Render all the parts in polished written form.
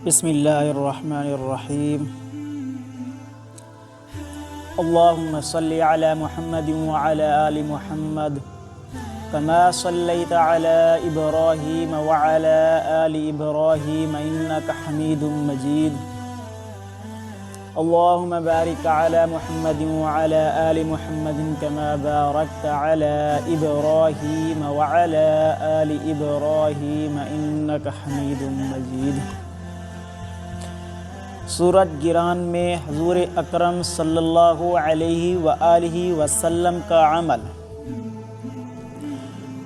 بسم اللہ الرحمن الرحیم اللہم صلی علی محمد وعلی آل محمد کما صلیت علی ابراہیم وعلی آل ابراہیم انک حمید مجید اللہم بارک علی محمد وعلی آل محمد کما بارکت علی ابراہیم وعلی آل ابراہیم انک حمید مجید۔ سورۃ گران میں حضور اکرم صلی اللہ علیہ وآلہ وسلم کا عمل۔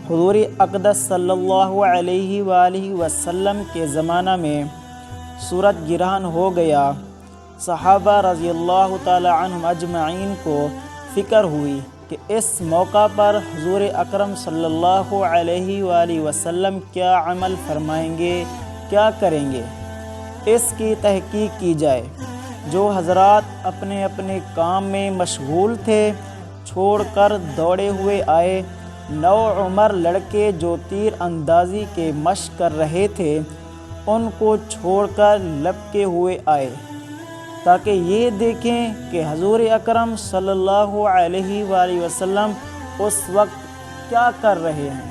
حضور اقدس صلی اللہ علیہ وآلہ وسلم کے زمانہ میں سورۃ گران ہو گیا۔ صحابہ رضی اللہ تعالی عنہم اجمعین کو فکر ہوئی کہ اس موقع پر حضور اکرم صلی اللہ علیہ وآلہ وسلم کیا عمل فرمائیں گے، کیا کریں گے، اس کی تحقیق کی جائے۔ جو حضرات اپنے اپنے کام میں مشغول تھے چھوڑ کر دوڑے ہوئے آئے۔ نوعمر لڑکے جو تیر اندازی کے مشق کر رہے تھے ان کو چھوڑ کر لپکے ہوئے آئے تاکہ یہ دیکھیں کہ حضور اکرم صلی اللہ علیہ وآلہ وسلم اس وقت کیا کر رہے ہیں۔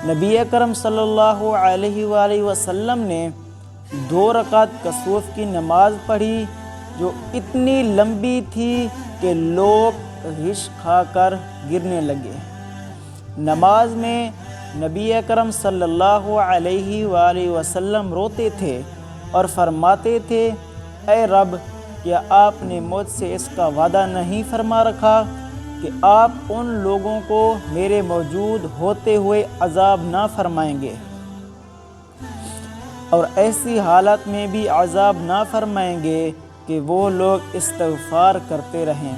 نبی اکرم صلی اللہ علیہ وآلہ وسلم نے 2 رکعت کسوف کی نماز پڑھی جو اتنی لمبی تھی کہ لوگ غش کھا کر گرنے لگے۔ نماز میں نبی اکرم صلی اللہ علیہ وآلہ وسلم روتے تھے اور فرماتے تھے، اے رب، کیا آپ نے مجھ سے اس کا وعدہ نہیں فرما رکھا کہ آپ ان لوگوں کو میرے موجود ہوتے ہوئے عذاب نہ فرمائیں گے اور ایسی حالت میں بھی عذاب نہ فرمائیں گے کہ وہ لوگ استغفار کرتے رہیں۔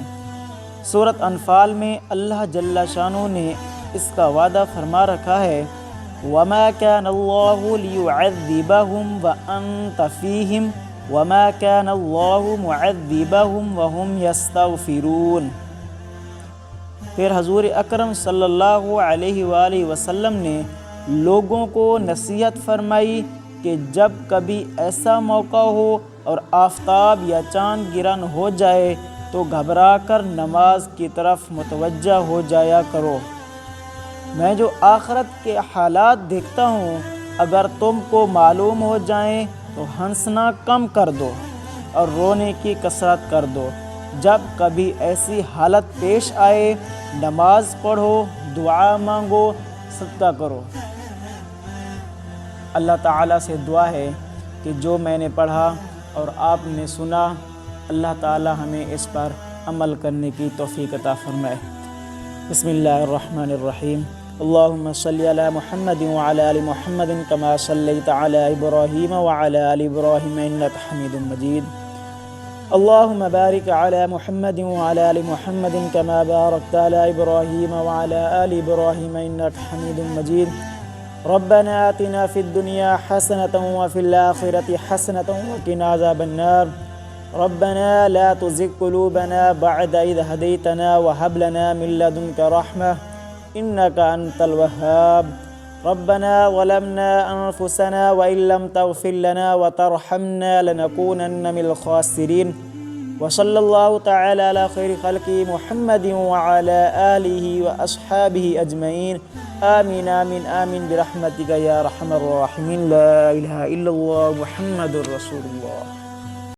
سورۃ انفال میں اللہ جل شانہ نے اس کا وعدہ فرما رکھا ہے، وَمَا كَانَ اللَّهُ لِيُعَذِّبَهُمْ وَأَنْتَ فِيهِمْ وَمَا كَانَ اللَّهُ مُعَذِّبَهُمْ وَهُمْ يَسْتَغْفِرُونَ۔ پھر حضور اکرم صلی اللہ علیہ وآلہ وسلم نے لوگوں کو نصیحت فرمائی کہ جب کبھی ایسا موقع ہو اور آفتاب یا چاند گرہن ہو جائے تو گھبرا کر نماز کی طرف متوجہ ہو جایا کرو۔ میں جو آخرت کے حالات دیکھتا ہوں اگر تم کو معلوم ہو جائیں تو ہنسنا کم کر دو اور رونے کی کثرت کر دو۔ جب کبھی ایسی حالت پیش آئے نماز پڑھو، دعا مانگو، صدقہ کرو۔ اللہ تعالیٰ سے دعا ہے کہ جو میں نے پڑھا اور آپ نے سنا، اللہ تعالیٰ ہمیں اس پر عمل کرنے کی توفیق عطا فرمائے۔ بسم اللہ الرحمن الرحیم اللہم صلی علی محمد وعلی آل محمد کما صلیت علی ابراہیم وعلی آل ابراہیم انک حمید مجید۔ اللہم بارک علی محمد وعلی آل محمد کما بارکت علی ابراہیم وعلی آل ابراہیم انک حمید مجید۔ ربنا آتنا فی الدنیا حسنة وفی الآخرة حسنة وقنا عذاب النار۔ ربنا لا تزغ قلوبنا بعد إذ هديتنا وهب لنا من لدنك رحمة إنك أنت الوهاب۔ ربنا ظلمنا أنفسنا وإن لم تغفر لنا وترحمنا لنكونن من الخاسرين۔ وصلى الله تعالى على خير خلقه محمد وعلى آله وأصحابه أجمعين آمين آمين آمين برحمتك يا أرحم الراحمين۔ لا إله إلا الله محمد رسول الله۔